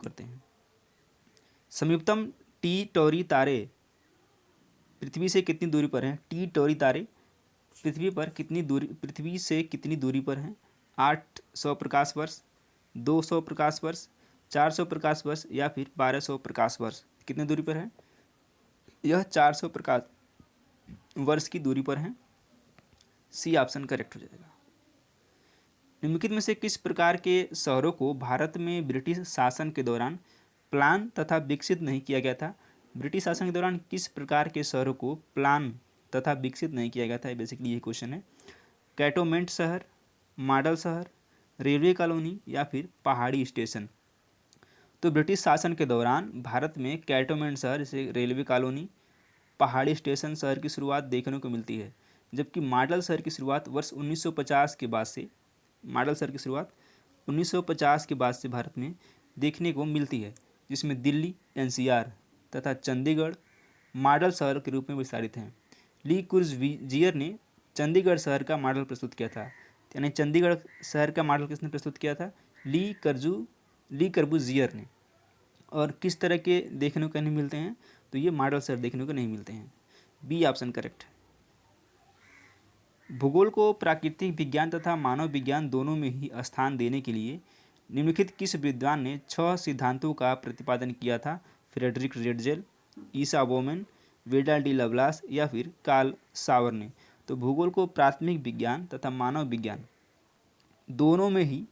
करते हैं। समीपतम टी टोरी तारे पृथ्वी से कितनी दूरी पर हैं? टी टोरी तारे पृथ्वी से कितनी दूरी पर हैं? 800 प्रकाश वर्ष, 200 प्रकाश वर्ष, 400 प्रकाश वर्ष या फिर 1200 प्रकाश वर्ष? कितनी दूरी पर है? यह 400 प्रकाश वर्ष की दूरी पर है। सी ऑप्शन करेक्ट हो जाएगा। निम्नलिखित में से किस प्रकार के शहरों को भारत में ब्रिटिश शासन के दौरान प्लान तथा विकसित नहीं किया गया था? ब्रिटिश शासन के दौरान किस प्रकार के शहरों को प्लान तथा विकसित नहीं किया गया था? बेसिकली ये क्वेश्चन है। कैंटोनमेंट शहर, मॉडल शहर, रेलवे कॉलोनी या फिर पहाड़ी स्टेशन? तो ब्रिटिश शासन के दौरान भारत में कैंटोनमेंट शहर जैसे रेलवे कॉलोनी, पहाड़ी स्टेशन शहर की शुरुआत देखने को मिलती है, जबकि मॉडल शहर की शुरुआत वर्ष 1950 के बाद से मॉडल शहर की शुरुआत 1950 के बाद से भारत में देखने को मिलती है, जिसमें दिल्ली, एनसीआर तथा चंडीगढ़ मॉडल शहर के रूप में विस्तारित हैं। ली कुर्बुजियर ने चंडीगढ़ शहर का मॉडल प्रस्तुत किया था। यानी चंडीगढ़ शहर का मॉडल किसने प्रस्तुत किया था? ली कर्बुजियर ने। और किस तरह के देखने को नहीं मिलते हैं? तो ये मॉडल शहर देखने को नहीं मिलते हैं। बी ऑप्शन करेक्ट है। भूगोल को प्राकृतिक विज्ञान तथा मानव विज्ञान दोनों में ही स्थान देने के लिए निम्नलिखित किस विद्वान ने 6 सिद्धांतों का प्रतिपादन किया था? फ्रेडरिक रेडजेल, ईसा बोमेन, वेडा डी लवलास या फिर कार्ल सावर ने? तो भूगोल को प्राथमिक विज्ञान तथा मानव विज्ञान दोनों में ही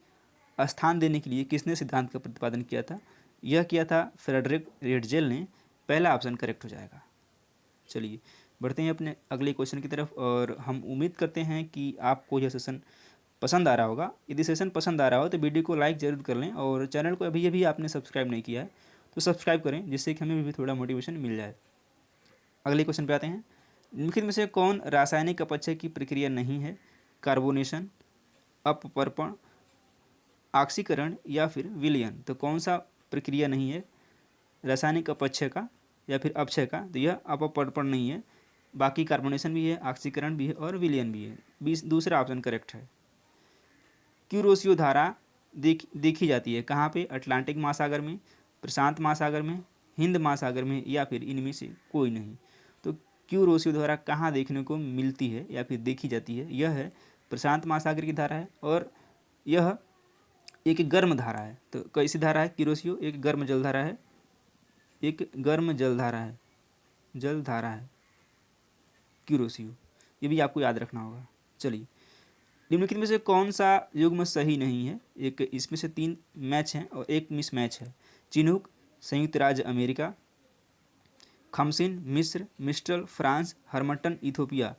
स्थान देने के लिए किसने सिद्धांत का प्रतिपादन किया था? यह किया था फ्रेडरिक रेडजेल ने। पहला ऑप्शन करेक्ट हो जाएगा। चलिए बढ़ते हैं अपने अगले क्वेश्चन की तरफ, और हम उम्मीद करते हैं कि आपको यह सेशन पसंद आ रहा होगा। यदि सेशन पसंद आ रहा हो तो वीडियो को लाइक ज़रूर कर लें, और चैनल को अभी आपने सब्सक्राइब नहीं किया है तो सब्सक्राइब करें, जिससे कि हमें भी थोड़ा मोटिवेशन मिल जाए। अगले क्वेश्चन पे आते हैं। निम्नलिखित में से कौन रासायनिक अपक्षय की प्रक्रिया नहीं है? कार्बोनेशन, अपवर्पण, ऑक्सीकरण या फिर विलयन? तो कौन सा प्रक्रिया नहीं है रासायनिक अपक्षय का या फिर अपक्षय का? तो यह अपवर्पण नहीं है। बाकी कार्बोनेशन भी है, ऑक्सीकरण भी है और विलयन भी है। दूसरा ऑप्शन करेक्ट है। क्यूरोसियो धारा देखी जाती है कहाँ पे? अटलांटिक महासागर में, प्रशांत महासागर में, हिंद महासागर में या फिर इनमें से कोई नहीं? तो क्यूरोसियो धारा कहाँ देखने को मिलती है या फिर देखी जाती है? यह है प्रशांत महासागर की धारा है, और यह एक गर्म धारा है। तो कैसी धारा है क्यूरोसियो? एक गर्म जलधारा है, एक गर्म जलधारा है, जलधारा है क्यूरोसियो। ये भी आपको याद रखना होगा। चलिए, निम्नलिखित में से कौन सा युग्म सही नहीं है? एक इसमें से 3 मैच हैं और एक मिस मैच है। चिन्हुक संयुक्त राज्य अमेरिका, खमसिन मिस्र, मिस्ट्रल फ्रांस, हरमटन इथोपिया।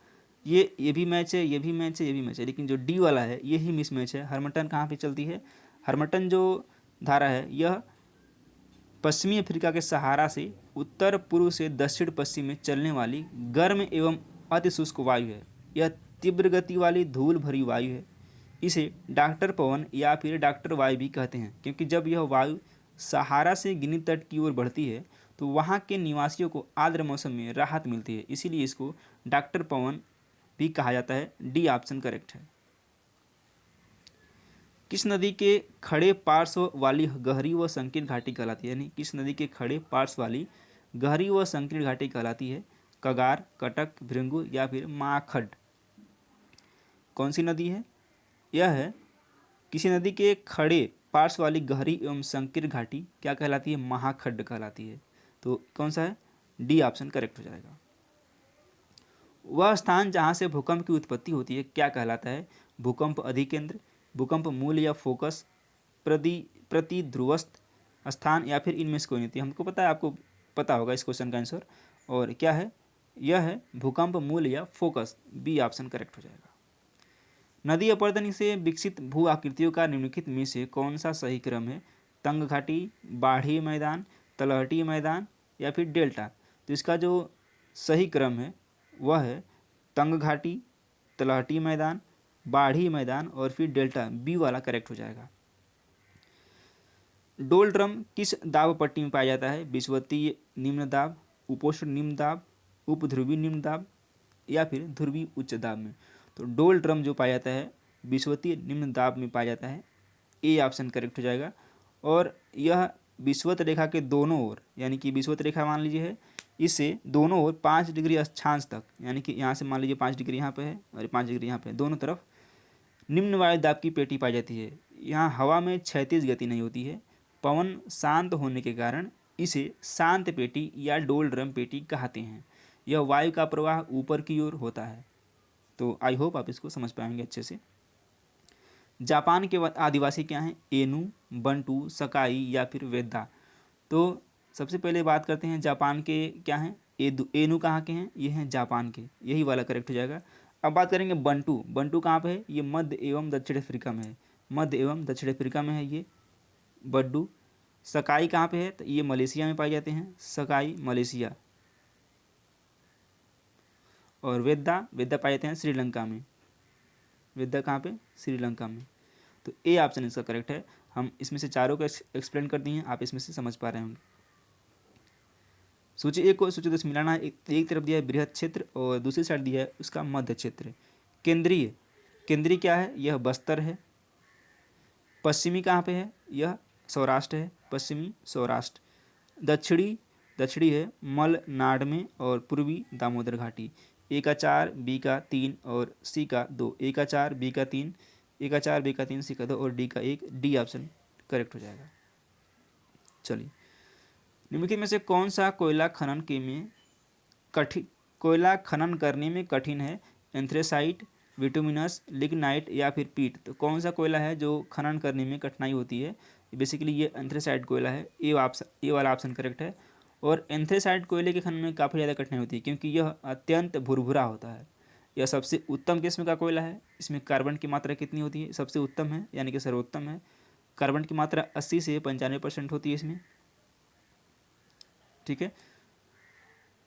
ये भी मैच है, ये भी मैच है, ये भी मैच है, लेकिन जो डी वाला है यही मिस मैच है। हरमटन कहाँ पे चलती है? हरमटन जो धारा है यह पश्चिमी अफ्रीका के सहारा से उत्तर पूर्व से दक्षिण पश्चिम में चलने वाली गर्म एवं अति शुष्क वायु है। यह तीव्र गति वाली धूल भरी वायु है। इसे डॉक्टर पवन या फिर डॉक्टर वायु भी कहते हैं, क्योंकि जब यह वायु सहारा से गिनी तट की ओर बढ़ती है तो वहाँ के निवासियों को आर्द्र मौसम में राहत मिलती है, इसीलिए इसको डॉक्टर पवन भी कहा जाता है। डी ऑप्शन करेक्ट है। किस नदी के खड़े पार्श्व वाली गहरी व संकीर्ण घाटी कहलाती है? यानी किस नदी के खड़े पार्श्व वाली गहरी व संकीर्ण घाटी कहलाती है? कगार, कटक, भृंगु या फिर माखड? कौन सी नदी है? यह है किसी नदी के खड़े पार्श्व वाली गहरी एवं संकीर्ण घाटी क्या कहलाती है? महाखड्ड कहलाती है। तो कौन सा है? डी ऑप्शन करेक्ट हो जाएगा। वह स्थान जहाँ से भूकंप की उत्पत्ति होती है क्या कहलाता है? भूकंप अधिकेंद्र, भूकंप मूल या फोकस, प्रतिध्रुवस्थ स्थान या फिर इनमें से कोई नहीं थी? हमको पता है, आपको पता होगा इस क्वेश्चन का आंसर, और क्या है? यह है भूकंप मूल या फोकस। बी ऑप्शन करेक्ट हो जाएगा। नदी अपरदन से विकसित भू आकृतियों का निम्नलिखित में से कौन सा सही क्रम है? तंग घाटी, बाढ़ी मैदान, तलहटी मैदान या फिर डेल्टा? तो इसका जो सही क्रम है वह है तंग घाटी, तलहटी मैदान, बाढ़ी मैदान और फिर डेल्टा। बी वाला करेक्ट हो जाएगा। डोल ड्रम किस दाब पट्टी में पाया जाता है? विषुवतीय निम्न दाब, उपोष्ण निम्न दाब, उपध्रुवी निम्न दाब या फिर ध्रुवी उच्च दाब में? तो डोल ड्रम जो पाया जाता है विषुवतीय निम्न दाब में पाया जाता है। ए ऑप्शन करेक्ट हो जाएगा। और यह विषुवत रेखा के दोनों ओर, यानी कि विषुवत रेखा मान लीजिए है, इससे दोनों ओर 5 डिग्री अक्षांश तक, यानी कि यहाँ से मान लीजिए 5 डिग्री यहाँ पे है और 5 डिग्री यहाँ पे है, दोनों तरफ निम्न वायु दाब की पेटी पाई जाती है। यहाँ हवा में क्षैतिज गति नहीं होती है। पवन शांत होने के कारण इसे शांत पेटी या डोल ड्रम पेटी कहते हैं। यह वायु का प्रवाह ऊपर की ओर होता है। तो आई होप आप इसको समझ पाएंगे अच्छे से। जापान के आदिवासी क्या हैं? एनु, बंटू, सकाई या फिर वेदा। तो सबसे पहले बात करते हैं जापान के क्या हैं? एनु कहाँ के हैं? ये हैं जापान के, यही वाला करेक्ट हो जाएगा। अब बात करेंगे बंटू। बंटू कहाँ पे है? ये मध्य एवं दक्षिण अफ्रीका में है, मध्य एवं दक्षिण अफ्रीका में है ये बड्डू। सकाई कहाँ पे है? तो ये मलेशिया में पाए जाते हैं, सकाई मलेशिया। और वेदा, वेदा पाए जाते हैं श्रीलंका में। वेदा कहाँ पे? श्रीलंका में। तो ए ऑप्शन इसका करेक्ट है। हम इसमें से चारों को एक्सप्लेन कर दिए हैं, आप इसमें से समझ पा रहे होंगे। सूची एक को सूची 2 से मिलाना है। एक तरफ दिया है बृहद क्षेत्र और दूसरी साइड दिया है उसका मध्य क्षेत्र। केंद्रीय, केंद्रीय क्या है? यह बस्तर है। पश्चिमी कहाँ पे है? यह सौराष्ट्र है, पश्चिमी सौराष्ट्र। दक्षिणी, दक्षिणी है मलनाड में और पूर्वी दामोदर घाटी। ए का 4, बी का 3 और सी का 2। ए का 4, बी का 3, ए का 4, बी का 3, सी का 2 और डी का 1। डी ऑप्शन करेक्ट हो जाएगा। चलिए, निम्नलिखित में से कौन सा कोयला खनन के में कठिन, कोयला खनन करने में कठिन है? एंथ्रेसाइट, बिटुमिनस, लिग्नाइट या फिर पीट। तो कौन सा कोयला है जो खनन करने में कठिनाई होती है? बेसिकली ये एंथ्रेसाइट कोयला है। ए वाला ऑप्शन करेक्ट है। और एंथ्रेसाइट कोयले के खनन में काफ़ी ज़्यादा कठिनाई होती है क्योंकि यह अत्यंत भुरभुरा होता है। यह सबसे उत्तम किस्म का कोयला है। इसमें कार्बन की मात्रा कितनी होती है? सबसे उत्तम है, यानी कि सर्वोत्तम है। कार्बन की मात्रा 80 से 95% होती है इसमें। ठीक है।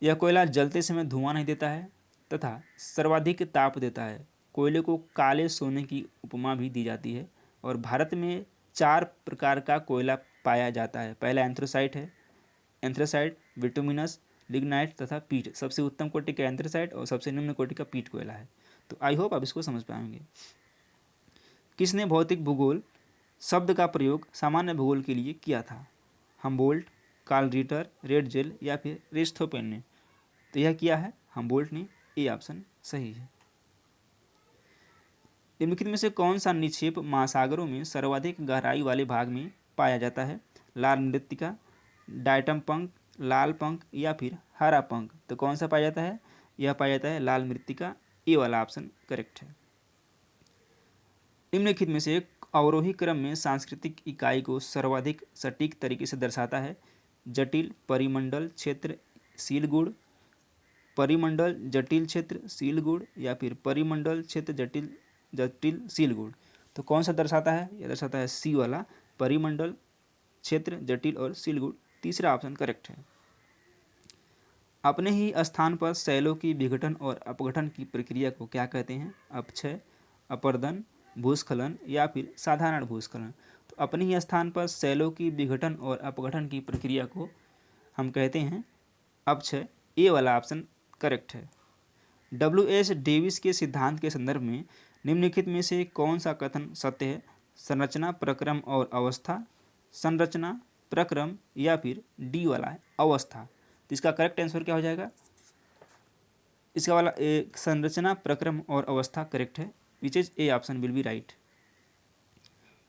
यह कोयला जलते समय धुआं नहीं देता है तथा सर्वाधिक ताप देता है। कोयले को काले सोने की उपमा भी दी जाती है। और भारत में 4 प्रकार का कोयला पाया जाता है। पहला एंथ्रेसाइट है, एंथ्रेसाइट, बिटुमिनस, लिग्नाइट तथा पीट। सबसे उत्तम कोटि का एंथ्रेसाइट और सबसे निम्न कोटि का पीट कोयला है। तो आई होप आप इसको समझ पाएंगे। किसने भौतिक भूगोल शब्द का प्रयोग सामान्य भूगोल के लिए किया था? हमबोल्ट, कार्ल रिटर, रेडजेल या फिर रिस्थोपेन ने। तो यह किया है हमबोल्ट ने। ए ऑप्शन सही है। निम्नलिखित में से कौन सा निक्षेप महासागरों में सर्वाधिक गहराई वाले भाग में पाया जाता है? लाल मृत्तिका, डायटम पंख, लाल पंख या फिर हरा पंख। तो कौन सा पाया जाता है? यह पाया जाता है लाल मृत्तिका। ए वाला ऑप्शन करेक्ट है। निम्नलिखित में से अवरोही क्रम में सांस्कृतिक इकाई को सर्वाधिक सटीक तरीके से दर्शाता है? जटिल परिमंडल क्षेत्र सीलगुड़, परिमंडल जटिल क्षेत्र सीलगुड़ या फिर परिमंडल क्षेत्र जटिल जटिल सीलगुड़। तो कौन सा दर्शाता है? यह दर्शाता है सी वाला, परिमंडल क्षेत्र जटिल और सीलगुड़। तीसरा ऑप्शन करेक्ट है। अपने ही स्थान पर शैलों की विघटन और अपघटन की प्रक्रिया को क्या कहते हैं? अपक्षय, अपर्दन, भूस्खलन या फिर साधारण भूस्खलन। तो अपने ही स्थान पर शैलों की विघटन और अपघटन की प्रक्रिया को हम कहते हैं अपक्षय। ए वाला ऑप्शन करेक्ट है। WS डेविस के सिद्धांत के संदर्भ में निम्नलिखित में से कौन सा कथन सत्य है? संरचना, प्रक्रम और अवस्था, संरचना, प्रक्रम या फिर डी वाला है अवस्था। तो इसका करेक्ट आंसर क्या हो जाएगा? इसका वाला संरचना, प्रक्रम और अवस्था करेक्ट है, which is A option will be right.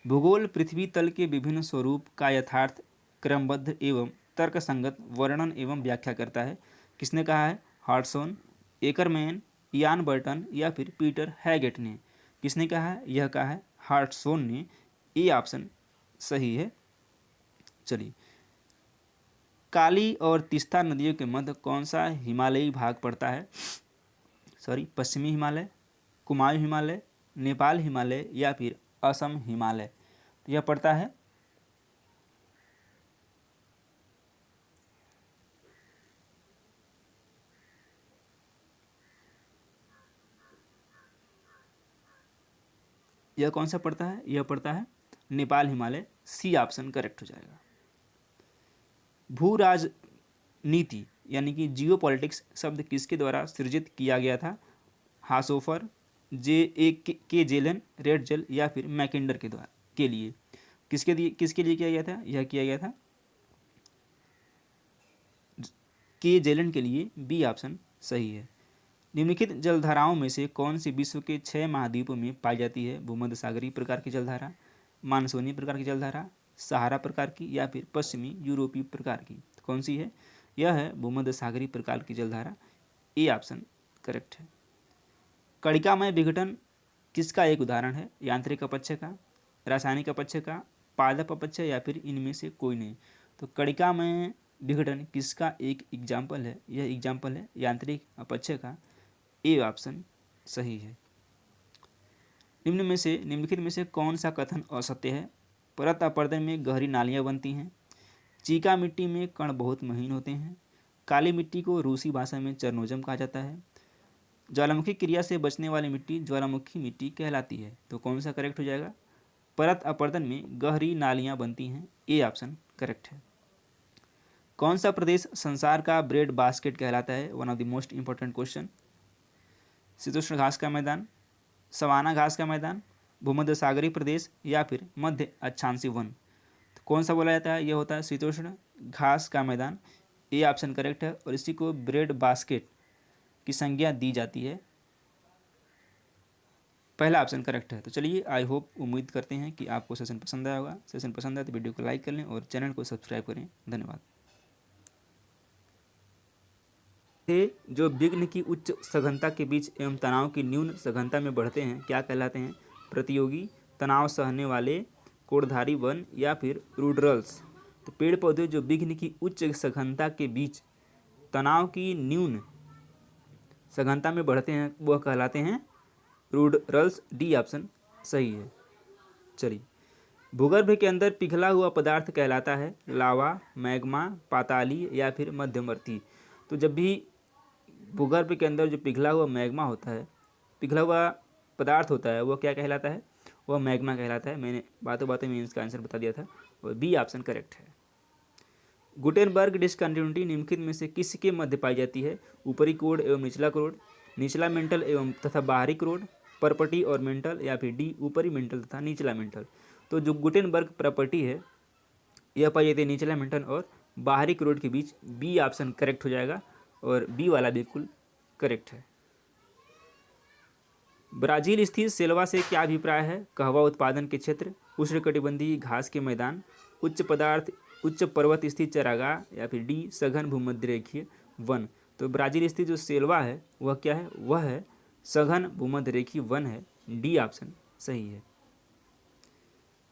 भूगोल पृथ्वी तल के विभिन्न स्वरूप का यथार्थ, क्रमबद्ध एवं तर्कसंगत वर्णन एवं व्याख्या करता है। किसने कहा है? हार्टसॉन, एकरमैन, इयान बर्टन या फिर पीटर हैगेट ने। किसने कहा है? यह कहा है हार्टसॉन ने। ए ऑप्शन सही है। चलिए, काली और तीस्ता नदियों के मध्य कौन सा हिमालयी भाग पड़ता है? पश्चिमी हिमालय, कुमाऊं हिमालय, नेपाल हिमालय या फिर असम हिमालय। तो यह पड़ता है यह कौन सा पड़ता है? यह पड़ता है Nepal Himalaya. C option correct हो जाएगा। भू राजनीति यानी कि जियो पॉलिटिक्स शब्द किसके द्वारा सृजित किया गया था? हासोफर, के जेलन, रेडजेल या फिर मैकिंडर के लिए। किसके लिए किया गया था? यह किया गया था के जेलन के लिए बी ऑप्शन सही है। निम्नलिखित जलधाराओं में से कौन सी विश्व के 6 महाद्वीपों में पाई जाती है? भूमध्य सागरीय प्रकार की जलधारा, मानसूनी प्रकार की जलधारा, सहारा प्रकार की या फिर पश्चिमी यूरोपीय प्रकार की? तो कौन सी है? यह है भूमध्य सागरीय प्रकार की जलधारा। ए ऑप्शन करेक्ट है। कणिकामय विघटन किसका एक उदाहरण है? यांत्रिक अपक्षय का, रासायनिक अपक्षय का, पादप अपक्षय या फिर इनमें से कोई नहीं? तो कणिकामय विघटन किसका एक एग्जाम्पल है? यह एग्जाम्पल है यांत्रिक अपक्षय का। ए ऑप्शन सही है। निम्नलिखित में से कौन सा कथन असत्य है? परत अपरदन में गहरी नालियां बनती हैं, चीका मिट्टी में कण बहुत महीन होते हैं, काली मिट्टी को रूसी भाषा में चरनोजम कहा जाता है, ज्वालामुखी क्रिया से बचने वाली मिट्टी ज्वालामुखी मिट्टी कहलाती है। तो कौन सा करेक्ट हो जाएगा? परत अपरदन में गहरी नालियां बनती हैं। ए ऑप्शन करेक्ट है। कौन सा प्रदेश संसार का ब्रेड बास्केट कहलाता है? One of the most important question. शीतोष्ण घास का मैदान, सवाना घास का मैदान, भूमध्य सागरीय प्रदेश या फिर मध्य अक्षांशीय वन? तो कौन सा बोला जाता है? यह होता है शीतोष्ण घास का मैदान। ए ऑप्शन करेक्ट है और इसी को ब्रेड बास्केट की संज्ञा दी जाती है। पहला ऑप्शन करेक्ट है। तो चलिए, आई होप, उम्मीद करते हैं कि आपको सेशन पसंद आया होगा। सेशन पसंद आए तो वीडियो को लाइक कर लें और चैनल को सब्सक्राइब करें। धन्यवाद। जो विघ्न की उच्च सघनता के बीच एवं तनाव की न्यून सघनता में बढ़ते हैं क्या कहलाते हैं? प्रतियोगी, तनाव सहने वाले, कोणधारी वन या फिर रूडरल्स? तो पेड़ पौधे जो विघ्न की उच्च सघनता के बीच तनाव की न्यून सघनता में बढ़ते हैं वह कहलाते हैं रूडरल्स। डी ऑप्शन सही है। चलिए, भूगर्भ के अंदर पिघला हुआ पदार्थ कहलाता है लावा, मैग्मा, पाताली या फिर मध्यवर्ती? तो जब भी भूगर्भ के अंदर जो पिघला हुआ मैग्मा होता है, पिघला हुआ पदार्थ होता है, वो क्या कहलाता है? वह मैग्मा कहलाता है। मैंने बातों बातों में इसका आंसर बता दिया था और बी ऑप्शन करेक्ट है। गुटेनबर्ग डिसकंटिन्यूटी निम्नलिखित में से किसके मध्य पाई जाती है? ऊपरी क्रोड एवं निचला क्रोड, निचला मेंटल एवं तथा बाहरी क्रोड, प्रॉपर्टी और मेंटल या फिर डी ऊपरी मेंटल तथा निचला मेंटल? तो जो गुटेनबर्ग प्रॉपर्टी है यह पाई जाती है निचला मेंटल और बाहरी क्रोड के बीच। बी ऑप्शन करेक्ट हो जाएगा और बी वाला बिल्कुल करेक्ट है। ब्राजील स्थित सेल्वा से क्या अभिप्राय है? कहवा उत्पादन के क्षेत्र, उष्णकटिबंधीय घास के मैदान, उच्च पर्वत स्थित चरागाह या फिर डी सघन भूमध्य रेखीय वन? तो ब्राजील स्थित जो सेल्वा है वह क्या है? वह है सघन भूमध्य रेखीय वन है। डी ऑप्शन सही है।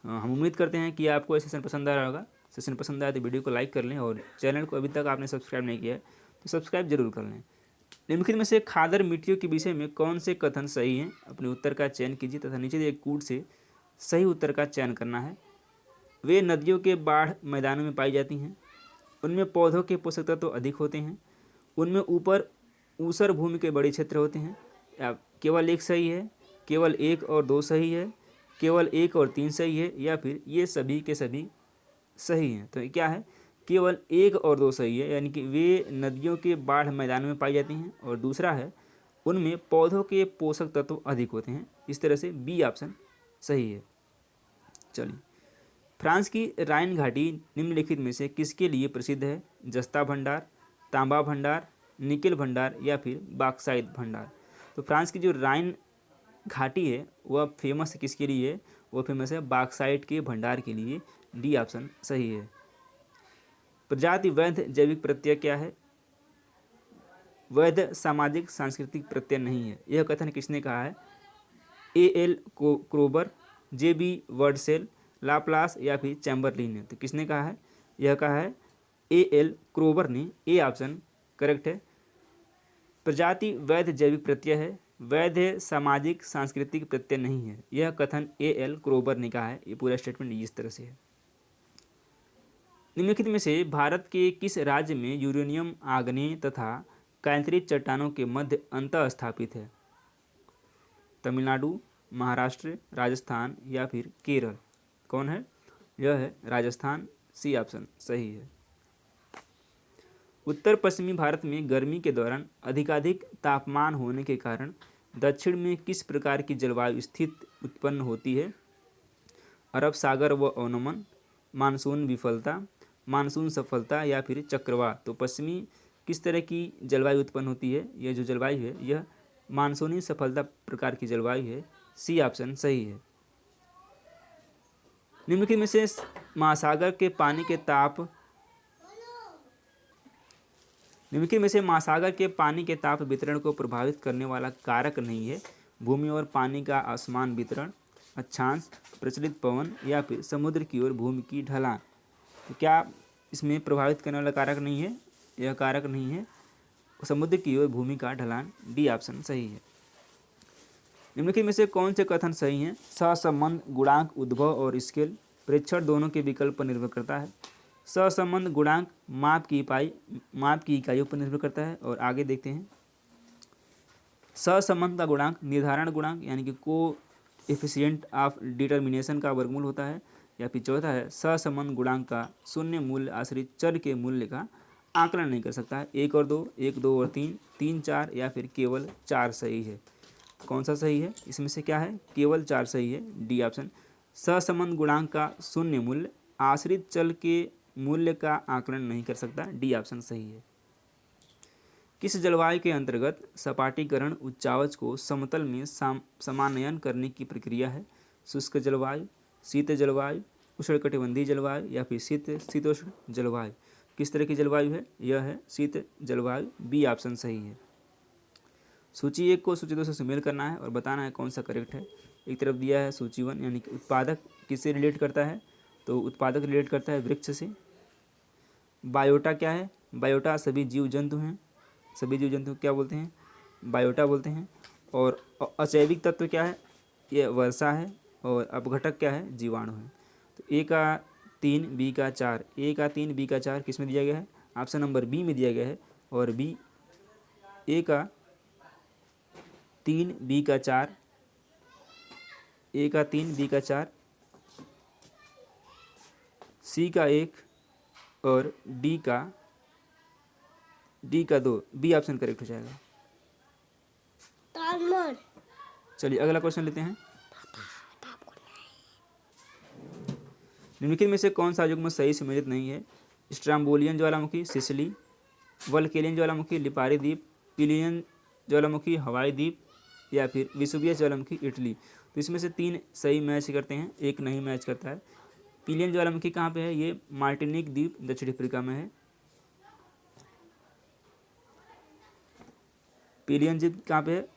हम उम्मीद करते हैं कि आपको ये सेशन पसंद आ रहा होगा। सेशन पसंद आया तो वीडियो को लाइक कर लें और चैनल को अभी तक आपने सब्सक्राइब नहीं किया है तो सब्सक्राइब जरूर कर लें। निम्नलिखित में से खादर मिट्टियों के विषय में कौन से कथन सही हैं? अपने उत्तर का चयन कीजिए तथा नीचे दिए कूट से सही उत्तर का चयन करना है। वे नदियों के बाढ़ मैदानों में पाई जाती हैं, उनमें पौधों के पोषक तत्व अधिक होते हैं, उनमें ऊपर ऊसर भूमि के बड़े क्षेत्र होते हैं, या केवल एक सही है, केवल 1 और 2 सही है, केवल 1 और 3 सही है या फिर ये सभी के सभी सही हैं? तो क्या है? केवल 1 और 2 सही है, यानी कि वे नदियों के बाढ़ मैदानों में पाई जाती हैं और दूसरा है उनमें पौधों के पोषक तत्व अधिक होते हैं। इस तरह से बी ऑप्शन सही है। चलिए, फ्रांस की राइन घाटी निम्नलिखित में से किसके लिए प्रसिद्ध है? जस्ता भंडार, तांबा भंडार, निकेल भंडार या फिर बॉक्साइट भंडार? तो फ्रांस की जो राइन घाटी है वह फेमस किसके लिए है? वो फेमस है बॉक्साइट के भंडार के लिए। डी ऑप्शन सही है। प्रजाति वैध जैविक प्रत्यय क्या है? वैध सामाजिक सांस्कृतिक प्रत्यय नहीं है। यह कथन किसने कहा है? A.L. क्रोबर, J.B. वर्डसेल, लाप्लास या फिर चैम्बरलिन ने? तो किसने कहा है? यह कहा है A.L. क्रोबर ने। ए ऑप्शन करेक्ट है। प्रजाति वैध जैविक प्रत्यय है, वैध सामाजिक सांस्कृतिक प्रत्यय नहीं है। यह कथन A.L. क्रोबर ने कहा है। ये पूरा स्टेटमेंट इस तरह से है। निम्नलिखित में से भारत के किस राज्य में यूरेनियम आग्नेय तथा कैंतरित चट्टानों के मध्य अंतः स्थापित है? तमिलनाडु, महाराष्ट्र, राजस्थान या फिर केरल? कौन है? यह है राजस्थान। सी ऑप्शन सही है। उत्तर पश्चिमी भारत में गर्मी के दौरान अधिकाधिक तापमान होने के कारण दक्षिण में किस प्रकार की जलवायु स्थिति उत्पन्न होती है? अरब सागर व अवनमन, मानसून विफलता, मानसून सफलता या फिर चक्रवात? तो पश्चिमी किस तरह की जलवायु उत्पन्न होती है? यह जो जलवायु है यह मानसूनी सफलता प्रकार की जलवायु है। सी ऑप्शन सही है। निम्नलिखित में से महासागर के पानी के ताप निम्नलिखित में से महासागर के पानी के ताप वितरण को प्रभावित करने वाला कारक नहीं है। भूमि और पानी का असमान वितरण, अक्षांश, प्रचलित पवन या फिर समुद्र की ओर भूमि की ढलान। तो क्या इसमें प्रभावित करने वाला कारक नहीं है? यह कारक नहीं है समुद्र की ओर भूमि का ढलान। डी ऑप्शन सही है। निम्नलिखित में से कौन से कथन सही हैं? सहसंबंध गुणांक उद्भव और स्केल प्रेक्षण दोनों के विकल्प पर निर्भर करता है। सहसंबंध गुणांक माप की इकाइयों पर निर्भर करता है। और आगे देखते हैं, सहसंबंध का गुणांक निर्धारण गुणांक यानी कि कोएफिशिएंट ऑफ डिटर्मिनेशन का वर्गमूल होता है। या फिर चौथा है, सहसंबंध गुणांक का शून्य मूल्य आश्रित चर के मूल्य का आकलन नहीं कर सकता है। 1 और 2, 1, 2 और 3, 3, 4 या फिर केवल 4 सही है। कौन सा सही है? इसमें से क्या है? केवल 4 सही है। D option. सहसंबंध गुणांक का शून्य मूल्य आश्रित चल के मूल्य का आकलन नहीं कर सकता। डी ऑप्शन सही है। किस जलवायु के अंतर्गत सपाटीकरण उच्चावच को समतल में समानयन करने की प्रक्रिया है? शुष्क जलवायु, शीत जलवायु, उष्णकटिबंधीय जलवायु या फिर शीतोष्ण जलवायु। किस तरह की जलवायु है? यह है शीत जलवायु। बी ऑप्शन सही है। सूची 1 को सूची 2 से सुमेल करना है और बताना है कौन सा करेक्ट है। एक तरफ दिया है सूची 1 यानी कि उत्पादक किससे रिलेट करता है? तो उत्पादक रिलेट करता है वृक्ष से। बायोटा क्या है? बायोटा सभी जीव जंतु हैं। सभी जीव जंतु क्या बोलते हैं? बायोटा बोलते हैं। और अजैविक तत्व क्या है? यह वर्षा है। और अपघटक क्या है? जीवाणु है। तो ए का 3, बी का 4, ए का 3, बी का 4 किस में दिया गया है? ऑप्शन नंबर बी में दिया गया है। और बी ए का 3, बी का 4, ए का 3, बी का 4, सी का 1 और डी का 2। बी ऑप्शन करेक्ट हो जाएगा। चलिए अगला क्वेश्चन लेते हैं। निम्नलिखित में से कौन सा युग्म सही सम्मिलित नहीं है? स्ट्राम्बोलियन ज्वालामुखी सिसिली, वल्केलियन ज्वालामुखी लिपारी द्वीप, पिलियन ज्वालामुखी हवाई द्वीप या फिर विसुवियस ज्वालामुखी इटली। तो इसमें से 3 सही मैच करते हैं, एक नहीं मैच करता है। पिलियन ज्वालामुखी कहाँ पे है? ये मार्टिनिक द्वीप दक्षिण अफ्रीका में है। पिलियन द्वीप कहाँ पे है?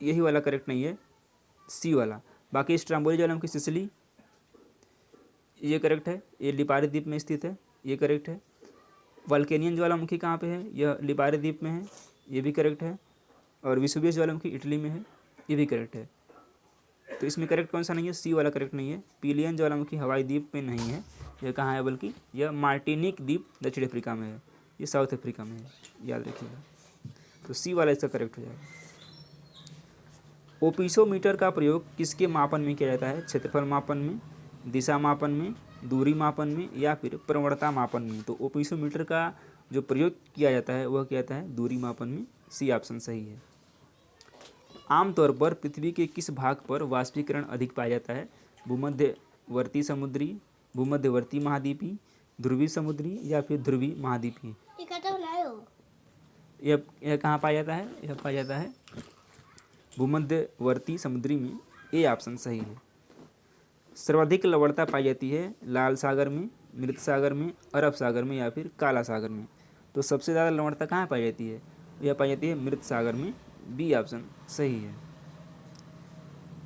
यही वाला करेक्ट नहीं है, सी वाला। बाकी स्ट्राम्बोली ज्वालामुखी सिसिली ये करेक्ट है, ये लिपारी द्वीप में स्थित है, ये करेक्ट है। वल्केनियन ज्वालामुखी कहाँ पे है? यह लिपारी द्वीप में है, ये भी करेक्ट है। और विसुवियस ज्वालामुखी इटली में है, ये भी करेक्ट है। तो इसमें करेक्ट कौन सा नहीं है? सी वाला करेक्ट नहीं है। पिलियन ज्वालामुखी हवाई द्वीप में नहीं है, यह कहाँ है? बल्कि यह मार्टिनिक द्वीप दक्षिण अफ्रीका में है, ये साउथ अफ्रीका में है, याद रखिएगा। तो सी वाला इसका करेक्ट हो जाएगा। ओपिसोमीटर का प्रयोग किसके मापन में किया जाता है? क्षेत्रफल मापन में, दिशा मापन में, दूरी मापन में या फिर प्रवणता मापन में। तो ओपिसोमीटर का जो प्रयोग किया जाता है वह किया जाता है दूरी मापन में। सी ऑप्शन सही है। आमतौर पर पृथ्वी के किस भाग पर वाष्पीकरण अधिक पाया जाता है? भूमध्यवर्ती समुद्री, भूमध्यवर्ती महाद्वीपीय, ध्रुवीय समुद्री या फिर ध्रुवीय महाद्वीपीय। यह कहाँ पाया जाता है? यह पाया जाता है भूमध्यवर्ती समुद्री में। ए ऑप्शन सही है। सर्वाधिक लवणता पाई जाती है लाल सागर में, मृत सागर में, अरब सागर में या फिर काला सागर में। तो सबसे ज़्यादा लवणता कहाँ पाई जाती है? यह पाई जाती है मृत सागर में। बी ऑप्शन सही है।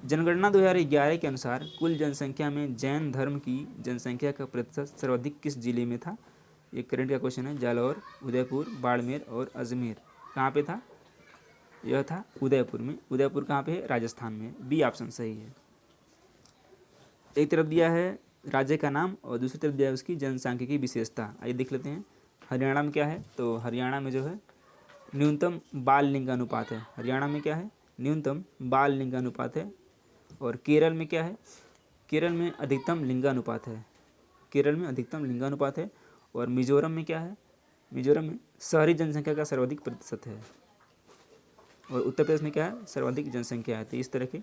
जनगणना 2011 के अनुसार कुल जनसंख्या में जैन धर्म की जनसंख्या का प्रतिशत सर्वाधिक किस जिले में था? ये करंट का क्वेश्चन है। जालौर, उदयपुर, बाड़मेर और अजमेर। कहाँ पे था? यह था उदयपुर में। उदयपुर कहाँ पे है? राजस्थान में। बी ऑप्शन सही है। एक तरफ दिया है राज्य का नाम और दूसरी तरफ दिया है उसकी जनसांख्यिकी विशेषता। आइए देख लेते हैं। हरियाणा में क्या है? तो हरियाणा में जो है न्यूनतम बाल लिंगानुपात है। हरियाणा में क्या है? न्यूनतम बाल लिंगानुपात है। और केरल में क्या है? केरल में अधिकतम लिंगानुपात है। केरल में अधिकतम लिंगानुपात है। और मिजोरम में क्या है? मिजोरम में शहरी जनसंख्या का सर्वाधिक प्रतिशत है। और उत्तर प्रदेश में क्या है? सर्वाधिक जनसंख्या है। तो इस तरह के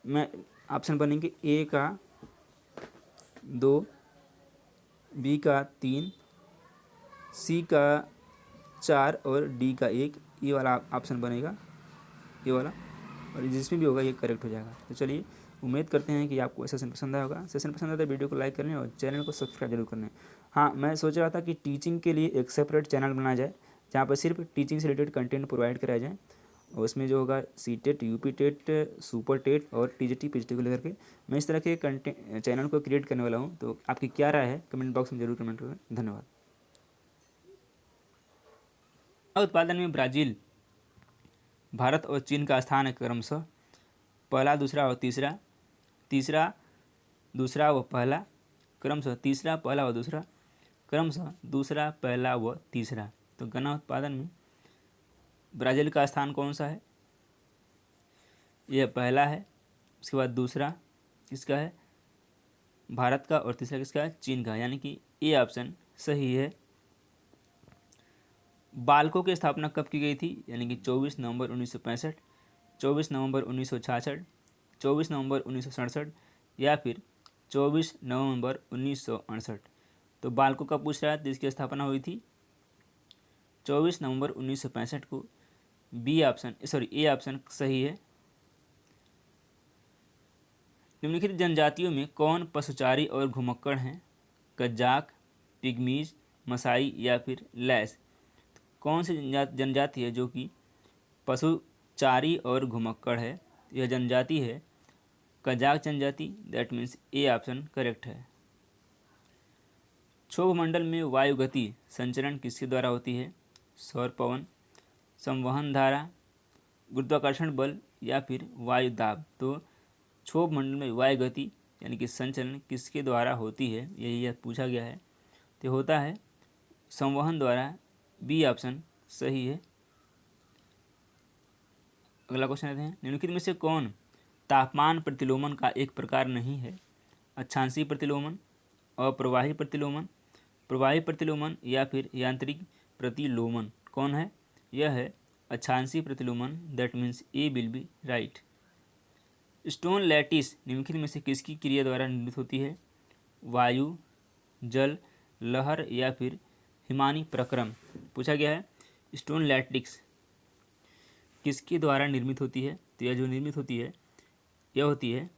मैं ऑप्शन बनेंगे ए का 2, बी का 3, सी का 4 और डी का 1, ये वाला ऑप्शन बनेगा, ये वाला, और जिसमें भी होगा ये करेक्ट हो जाएगा। तो चलिए, उम्मीद करते हैं कि आपको सेशन पसंद आया होगा। सेशन पसंद आया तो वीडियो को लाइक कर लें और चैनल को सब्सक्राइब जरूर कर लें। हाँ, मैं सोच रहा था कि टीचिंग के लिए एक सेपरेट चैनल बनाया जाए जहाँ पर सिर्फ टीचिंग से रिलेटेड कंटेंट प्रोवाइड कराया जाए, और उसमें जो होगा CTET, UP TET, super TET और टीजीटी पीजीटी को लेकर के मैं इस तरह के कंटेंट चैनल को क्रिएट करने वाला हूँ। तो आपकी क्या राय है कमेंट बॉक्स में जरूर कमेंट करें। धन्यवाद। उत्पादन में ब्राज़ील, भारत और चीन का स्थान है क्रमशः पहला, दूसरा और तीसरा, तीसरा, दूसरा व पहला, क्रमशः तीसरा, पहला व दूसरा, क्रमशः दूसरा, पहला व तीसरा। तो गन्ना उत्पादन में ब्राज़ील का स्थान कौन सा है? यह पहला है, उसके बाद दूसरा किसका है? भारत का, और तीसरा किसका है? चीन का, यानी कि ये ऑप्शन सही है। बाल्को की स्थापना कब की गई थी? यानी कि 24 नवंबर 1965, 24 नवंबर 1966, 24 नवंबर 1967 या फिर 24 नवंबर 1968। तो बाल्को का पूछ रहा है तो इसकी स्थापना हुई थी 24 नवंबर 1965 को। B option, sorry, A option सही है। निम्नलिखित जनजातियों में कौन पशुचारी और घुमक्कड़ हैं? कजाक, पिग्मीज, मसाई या फिर लैस। कौन सी जनजाति है जो कि पशुचारी और घुमक्कड़ है? यह जनजाति है कजाक जनजाति, that means A option correct है। क्षोभ मंडल में वायु गति संचरण किसके द्वारा होती है? सौर पवन, संवहन धारा, गुरुत्वाकर्षण बल या फिर वायु दाब। तो क्षोभ मंडल में वायु गति यानी कि संचलन किसके द्वारा होती है, यही पूछा गया है। तो होता है संवहन द्वारा, बी ऑप्शन सही है। अगला क्वेश्चन लेते हैं। निम्नलिखित में से कौन तापमान प्रतिलोमन का एक प्रकार नहीं है? अक्षांशीय प्रतिलोमन, अप्रवाही प्रतिलोमन, प्रवाही प्रतिलोमन या फिर यांत्रिक प्रतिलोमन। कौन है? यह है अक्षांशीय प्रतिलोमन, that means A will be right. Stone lattice निम्नलिखित में से किसकी क्रिया द्वारा निर्मित होती है? वायु, जल, लहर या फिर हिमानी प्रक्रम। पूछा गया है स्टोन लैटिस किसके द्वारा निर्मित होती है? तो यह जो निर्मित होती है यह होती है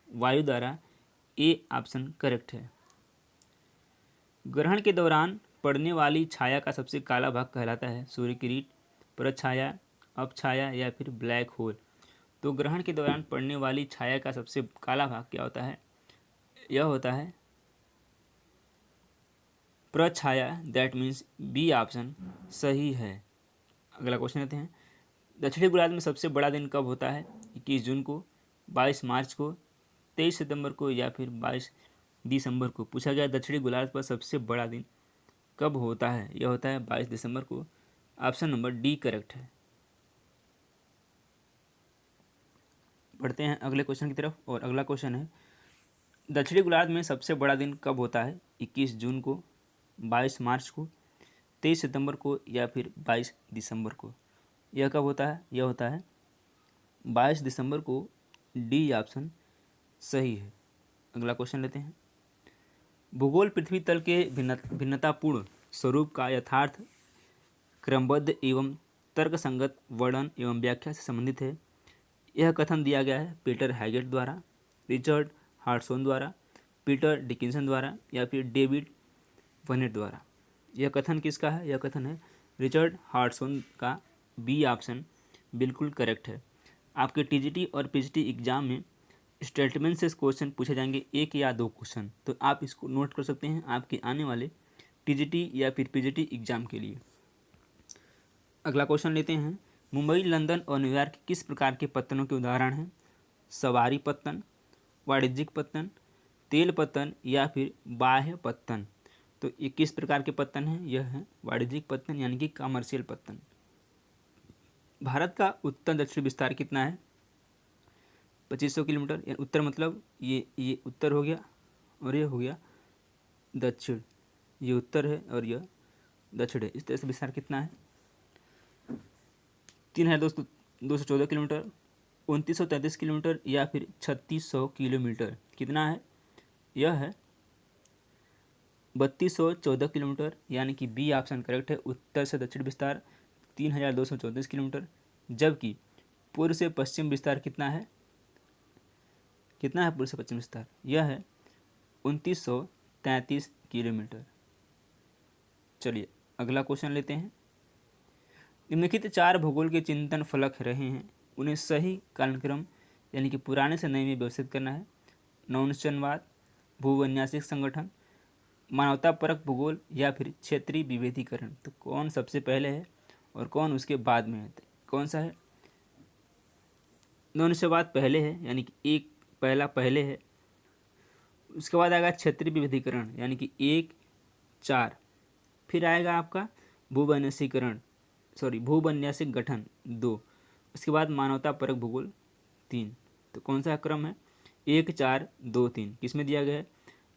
वायु द्वारा, ए ऑप्शन करेक्ट है। ग्रहण के दौरान पड़ने वाली छाया का सबसे काला भाग कहलाता है? सूर्य किरीट, प्रछाया, अपछाया या फिर ब्लैक होल। तो ग्रहण के दौरान पड़ने वाली छाया का सबसे काला भाग क्या होता है? यह होता है प्रछाया, दैट मीन्स बी ऑप्शन सही है। अगला क्वेश्चन लेते हैं। दक्षिणी गोलार्ध में सबसे बड़ा दिन कब होता है? 21 जून को, 22 मार्च को, 23 सितंबर को या फिर 22 दिसंबर को। पूछा गया दक्षिणी गोलार्ध पर सबसे बड़ा दिन कब होता है? यह होता है 22 दिसंबर को। ऑप्शन नंबर डी करेक्ट है। बढ़ते हैं अगले क्वेश्चन की तरफ, और अगला क्वेश्चन है दक्षिणी गोलार्ध में सबसे बड़ा दिन कब होता है? 21 जून को, 22 मार्च को, 23 सितंबर को या फिर 22 दिसंबर को। यह कब होता है? यह होता है 22 दिसंबर को। डी ऑप्शन सही है। अगला क्वेश्चन लेते हैं। भूगोल पृथ्वी तल के भिन्नतापूर्ण स्वरूप का यथार्थ, क्रमबद्ध एवं तर्कसंगत वर्णन एवं व्याख्या से संबंधित है। यह कथन दिया गया है पीटर हैगेट द्वारा, रिचर्ड हार्टसोन द्वारा, पीटर डिकिंसन द्वारा या फिर डेविड वनेट द्वारा। यह कथन किसका है? यह कथन है रिचर्ड हार्टसोन का। बी ऑप्शन बिल्कुल करेक्ट है। आपके टीजीटी और पीजीटी एग्जाम में स्टेटमेंट से क्वेश्चन पूछे जाएंगे, एक या दो क्वेश्चन, तो आप इसको नोट कर सकते हैं आपके आने वाले टीजीटी या फिर पीजीटी एग्जाम के लिए। अगला क्वेश्चन लेते हैं। मुंबई, लंदन और न्यूयॉर्क किस प्रकार के पत्तनों के उदाहरण हैं? सवारी पत्तन, वाणिज्यिक पत्तन, तेल पत्तन या फिर बाह्य पत्तन। तो ये किस प्रकार के पत्तन हैं? यह है वाणिज्यिक पत्तन यानी कि कमर्शियल पत्तन। भारत का उत्तर दक्षिण विस्तार कितना है? 2500 किलोमीटर। उत्तर मतलब ये उत्तर हो गया और ये हो गया दक्षिण। ये उत्तर है और यह दक्षिण है। इस तरह से विस्तार कितना है? 3214 किलोमीटर, 2933 किलोमीटर या फिर 3600 किलोमीटर। कितना है? यह है 3214 किलोमीटर, यानी कि बी ऑप्शन करेक्ट है। उत्तर से दक्षिण विस्तार 3234 किलोमीटर, जबकि पूर्व से पश्चिम विस्तार कितना है? कितना है पूर्व से पश्चिम विस्तार? यह है 2933 किलोमीटर। चलिए अगला क्वेश्चन लेते हैं। निम्नलिखित 4 भूगोल के चिंतन फलक रहे हैं, उन्हें सही कालक्रम यानी कि पुराने से नए में व्यवस्थित करना है। नवोन्वेषणवाद, भूविन्यासिक संगठन, मानवतापरक भूगोल या फिर क्षेत्रीय विभेदीकरण। तो कौन सबसे पहले है और कौन उसके बाद में है? तो कौन सा है? नवोन्वेषणवाद पहले है, यानी कि एक पहला पहले है। उसके बाद आएगा क्षेत्रीय विभेदीकरण यानी कि 1, 4। फिर आएगा आपका भूविन्यासिक गठन 2। उसके बाद मानवतापरक भूगोल 3। तो कौन सा क्रम है? 1, 4, 2, 3 किस में दिया गया है?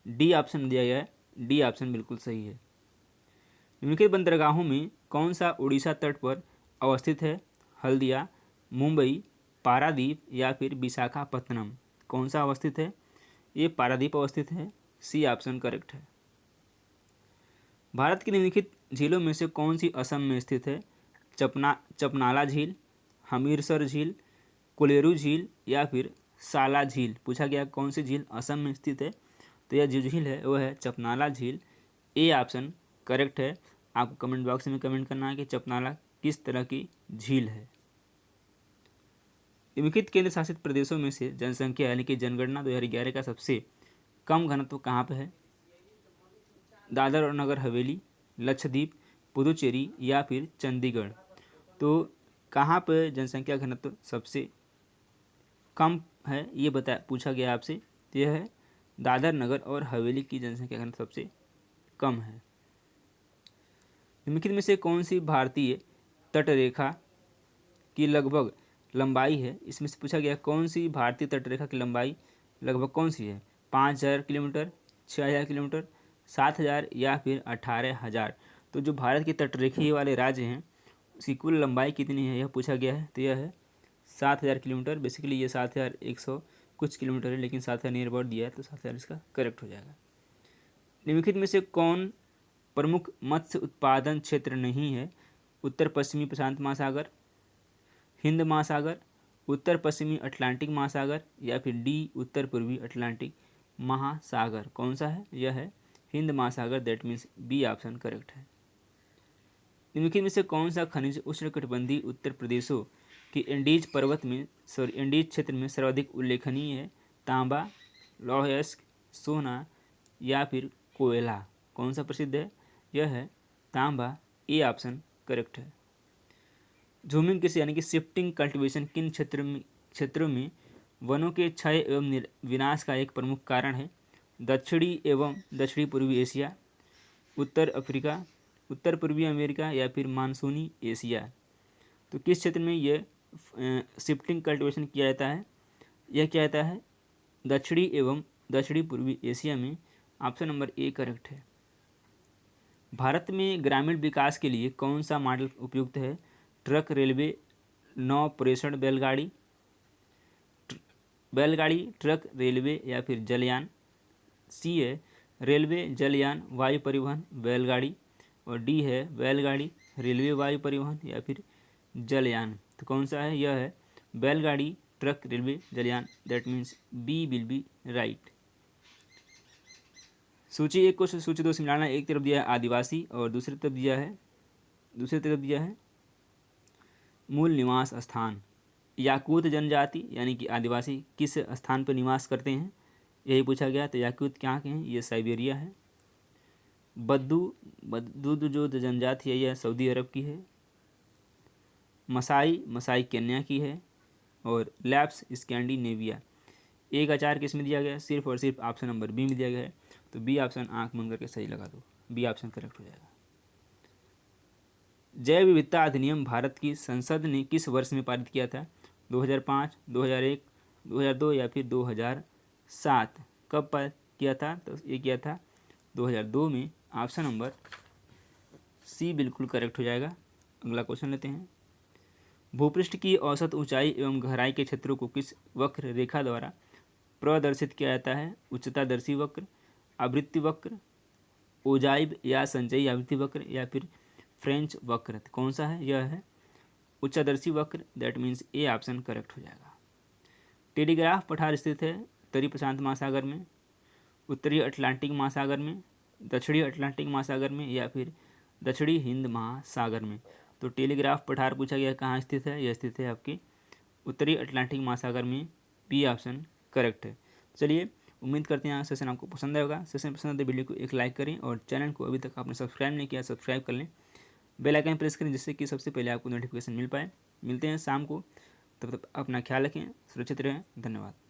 डी ऑप्शन दिया गया है। डी ऑप्शन बिल्कुल सही है। निम्नलिखित बंदरगाहों में कौन सा उड़ीसा तट पर अवस्थित है? हल्दिया, मुंबई, पारादीप या फिर विशाखापत्तनम। कौन सा अवस्थित है? ये पारादीप अवस्थित है। सी ऑप्शन करेक्ट है। भारत की निम्नलिखित झीलों में से कौन सी असम में स्थित है? चपनाला झील, हमीरसर झील, कोलेरू झील या फिर साला झील। पूछा गया कौन सी झील असम में स्थित है? तो यह जो झील है वह है चपनाला झील। ए ऑप्शन करेक्ट है। आपको कमेंट बॉक्स में कमेंट करना है कि चपनाला किस तरह की झील है। निम्नलिखित केंद्र शासित प्रदेशों में से जनसंख्या यानी कि जनगणना 2011 का सबसे कम घनत्व कहाँ पे है? दादर और नगर हवेली, लक्षद्वीप, पुदुचेरी या फिर चंडीगढ़। तो कहाँ पर जनसंख्या घनत्व सबसे कम है ये पूछा गया आपसे। तो यह है दादर नगर और हवेली की जनसंख्या घनत्व सबसे कम है। निम्नलिखित में से कौन सी भारतीय तटरेखा की लगभग लंबाई है? इसमें से पूछा गया कौन सी भारतीय तटरेखा की लंबाई लगभग कौन सी है? 5000 किलोमीटर, 6000 किलोमीटर, 7000 या फिर 18000। तो जो भारत के तटरेखीय वाले राज्य हैं उसकी कुल लंबाई कितनी है यह पूछा गया है। तो यह है 7000 किलोमीटर। बेसिकली ये 7100 कुछ किलोमीटर है, लेकिन 7000 नियर अबाउट दिया है तो 7000 इसका करेक्ट हो जाएगा। निम्नलिखित में से कौन प्रमुख मत्स्य उत्पादन क्षेत्र नहीं है? उत्तर पश्चिमी प्रशांत महासागर, हिंद महासागर, उत्तर पश्चिमी अटलांटिक महासागर या फिर डी उत्तर पूर्वी अटलांटिक महासागर। कौन सा है? यह है Hind Mahasagar. That means B option correct है। निम्नलिखित में से कौन सा खनिज उष्णकटिबंधीय उत्तर प्रदेशों के एंडीज एंडीज क्षेत्र में सर्वाधिक उल्लेखनीय है? तांबा, लौह अयस्क, सोना या फिर कोयला। कौन सा प्रसिद्ध है? यह है तांबा। ए ऑप्शन करेक्ट है। झूमिंग कृषि यानी कि शिफ्टिंग कल्टीवेशन किन क्षेत्रों में वनों के क्षय एवं विनाश का एक प्रमुख कारण है? दक्षिणी एवं दक्षिणी पूर्वी एशिया, उत्तर अफ्रीका, उत्तर पूर्वी अमेरिका या फिर मानसूनी एशिया। तो किस क्षेत्र में यह शिफ्टिंग कल्टीवेशन किया जाता है? यह किया जाता है दक्षिणी एवं दक्षिणी पूर्वी एशिया में। ऑप्शन नंबर ए करेक्ट है। भारत में ग्रामीण विकास के लिए कौन सा मॉडल उपयुक्त है? ट्रक, रेलवे, नौ प्रेषण बैलगाड़ी, ट्रक, रेलवे या फिर जलयान। सी है रेलवे, जलयान, वायु परिवहन, बैलगाड़ी। और डी है बैलगाड़ी, रेलवे, वायु परिवहन या फिर जलयान। तो कौन सा है? यह है बैलगाड़ी, ट्रक, रेलवे, जलयान। That means B will be right. सूची 1 को सूची 2 से मिलाना। एक तरफ दिया है आदिवासी और दूसरी तरफ दिया है मूल निवास स्थान। याकूत जनजाति यानी कि आदिवासी किस स्थान पर निवास करते हैं यही पूछा गया। तो याकूत कहाँ के हैं? ये साइबेरिया है। बद्दू जो जनजाति है यह सऊदी अरब की है। मसाई केन्या की है। और लैप्स स्कैंडिनेविया। एक आचार किस में दिया गया है? सिर्फ और सिर्फ ऑप्शन नंबर बी में दिया गया है। तो बी ऑप्शन आंख बंद करके सही लगा दो। बी ऑप्शन करेक्ट हो जाएगा। जैव विविधता अधिनियम भारत की संसद ने किस वर्ष में पारित किया था? 2005, 2001, 2002 या फिर 2007। कब पारित किया था? तो ये किया था 2002 में। ऑप्शन नंबर सी बिल्कुल करेक्ट हो जाएगा। अगला क्वेश्चन लेते हैं। भूपृष्ठ की औसत ऊंचाई एवं गहराई के क्षेत्रों को किस वक्र रेखा द्वारा प्रदर्शित किया जाता है? उच्चतादर्शी वक्र, आवृत्ति वक्र, ओजाइब या संचयी आवृत्ति वक्र या फिर फ्रेंच वक्र, कौन सा है? यह है उच्चादर्शी वक्र, that means A option correct हो जाएगा। टेलीग्राफ पठार स्थित है उत्तरी प्रशांत महासागर में, उत्तरी अटलांटिक महासागर में, दक्षिणी अटलांटिक महासागर में या फिर दक्षिणी हिंद महासागर में। तो टेलीग्राफ पठार पूछा गया कहाँ स्थित है? यह स्थित है आपके उत्तरी अटलांटिक महासागर में, बी ऑप्शन करेक्ट है। चलिए, उम्मीद करते हैं सेशन आपको पसंद आएगा। सेशन पसंद आए तो वीडियो को एक लाइक करें और चैनल को अभी तक आपने सब्सक्राइब नहीं किया सब्सक्राइब कर लें, बेल आइकन प्रेस करें जिससे कि सबसे पहले आपको नोटिफिकेशन मिल पाए। मिलते हैं शाम को, तब तक अपना ख्याल रखें, सुरक्षित रहें, धन्यवाद।